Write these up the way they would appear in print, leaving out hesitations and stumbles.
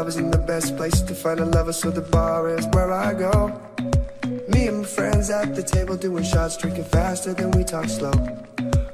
club isn't the best place to find a lover, so the bar is where I go. Me and my friends at the table doing shots, drinking faster than we talk slow.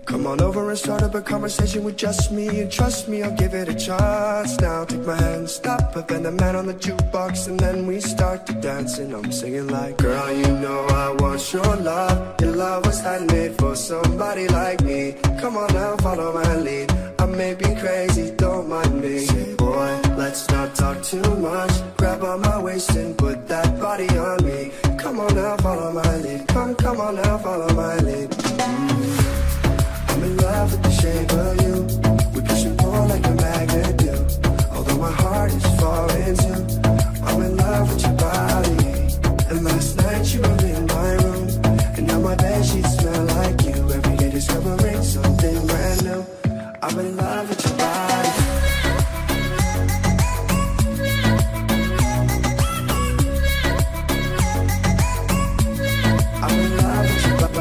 Come on over and start up a conversation with just me, and trust me, I'll give it a chance. Now take my hand, stop, and then the man on the jukebox, and then we start to dance, and I'm singing like, girl, you know I want your love. Your love was handmade for somebody like me. Come on now, follow my lead. I may be crazy, don't mind me. Say, boy, let's not talk too much. Grab on my waist and put that body on me. Come on now, follow my lead. Come on now, follow my lead. I'm in love with the shape of you. We push and pull like a magnet do. Although my heart is falling too, I'm in love with your body. And last night you were in my room, and now my bedsheets smell like you. Every day discovering something brand new. I'm in love with your body. I'm in love with your body.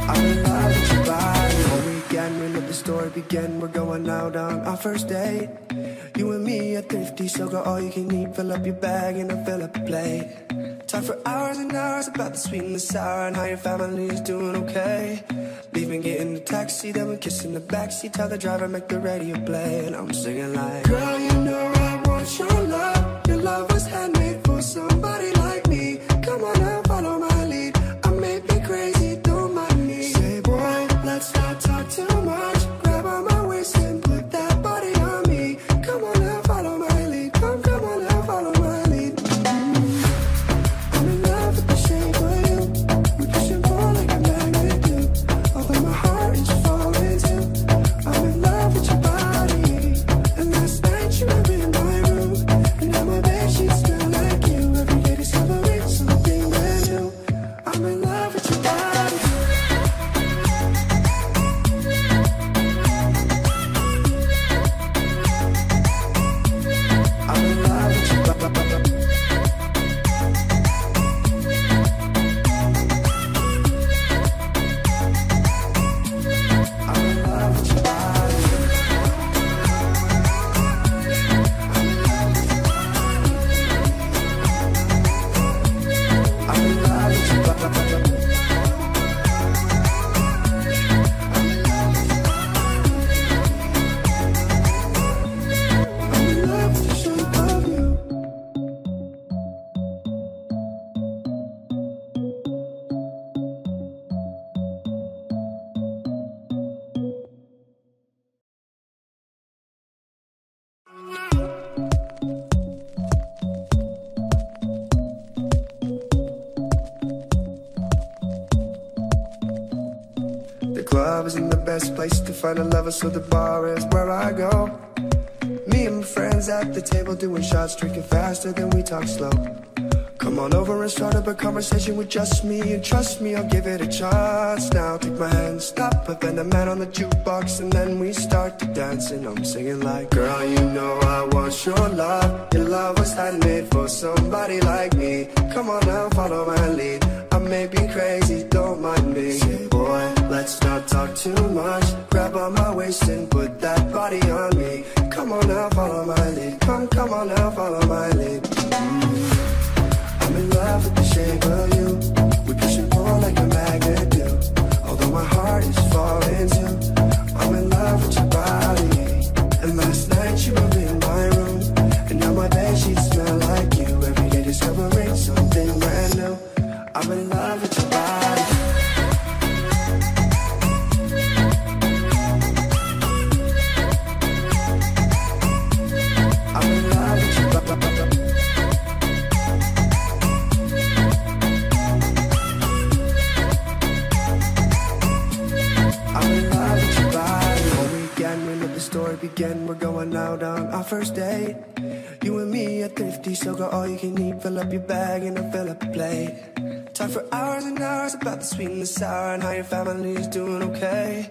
I'm in love with your body. All weekend, we let the story begin. We're going out on our first date. You and me are thrifty, so go all you can eat. Fill up your bag and I'll fill up a plate. Talk for hours and hours about the sweet and the sour, and how your family is doing okay. Leaving, get in the taxi, then we kiss in the backseat. Tell the driver, make the radio play, and I'm singing like, girl, you know I want your love. Your love was handmade for somebody like me. Come on now, follow my lead. I may be crazy, don't mind me. Say, boy, let's not talk too much. Grab on my waist and put that body on me. Come on now, follow my lead. Come on now, follow my lead. I'm in love with the shape of you. We push and pull like a magnet do. Although my heart is falling too, I'm in love with your body. And last night you were in my room, and now my bedsheets smell like you. Every day discovering something brand new. I'm in love with your body. I'm in love with your body. I'm in love with your body. I'm in love with your body. I'm in love with the shape of you. The club isn't the best place to find a lover, so the bar is where I go. Me and my friends at the table doing shots, drinking faster than we talk slow. Come on over and start up a conversation with just me, and trust me, I'll give it a chance. Now take my hand, stop, and then the man on the jukebox, and then we start to dance, and I'm singing like, girl, you know I want your love. Your love was handmade for somebody like me. Come on now, follow my lead. I may be crazy, don't mind me. Say, boy, let's not talk too much. Grab on my waist and put that body on me. Come on now, follow my lead. Come on now, follow my lead. I'm in love with the shape of you. We push and pull like a magnet do. Although my heart is falling too, I'm in love with your body. And last night you were in my room, and now my bedsheets smell like you. Every day discovering something brand new. I'm in love with your body. I'm in love with your body. I'm in love with your body. All weekend, we let the story begin. We're going out on our first date. You and me are thrifty, so go all you can eat. Fill up your bag and I'll fill up a plate. Talk for hours and hours about the sweet and the sour, and how your family is doing okay.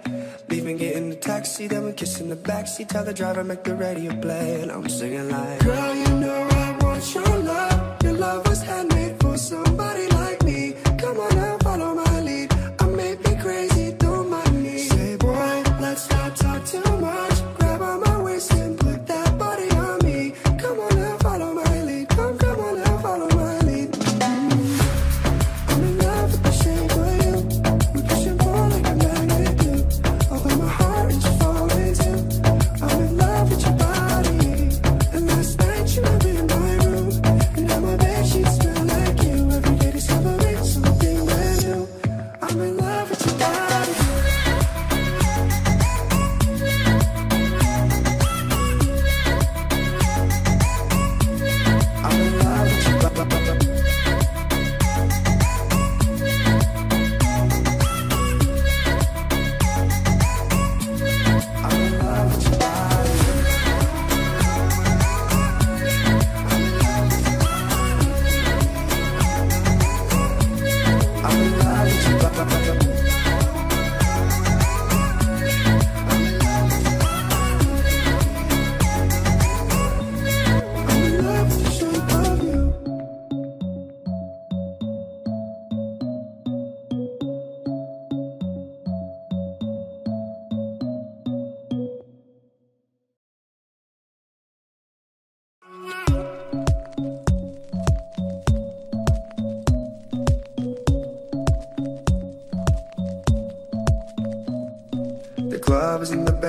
Leaving, get in the taxi, then we kiss in the backseat. Tell the driver, make the radio play, and I'm singing like, girl, you know I want your love. Your love was handmade for somebody like me. Come on now, follow my lead. I may be crazy,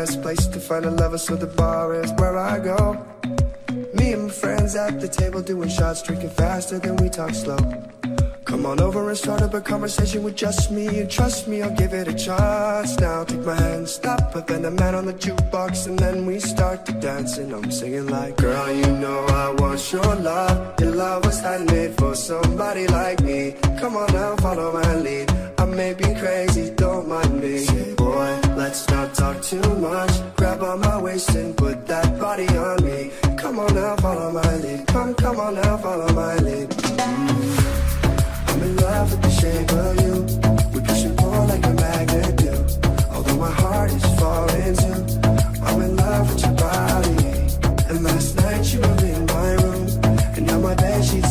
best place to find a lover, so the bar is where I go. Me and my friends at the table doing shots, drinking faster than we talk slow. Come on over and start up a conversation with just me, and trust me, I'll give it a chance. Now take my hand, stop, put the man on the jukebox, and then we start to dance. And I'm singing like, girl, you know I want your love. Your love was handmade for somebody like me. Come on now, follow my lead. I may be crazy, don't mind me. Boy, let's not talk too much. Grab on my waist and put that body on me. Come on now, follow my lead. Come on now, follow my lead. I'm in love with the shape of you. We push and pull like a magnet do. Although my heart is falling too, I'm in love with your body. And last night you were in my room, and now my bedsheets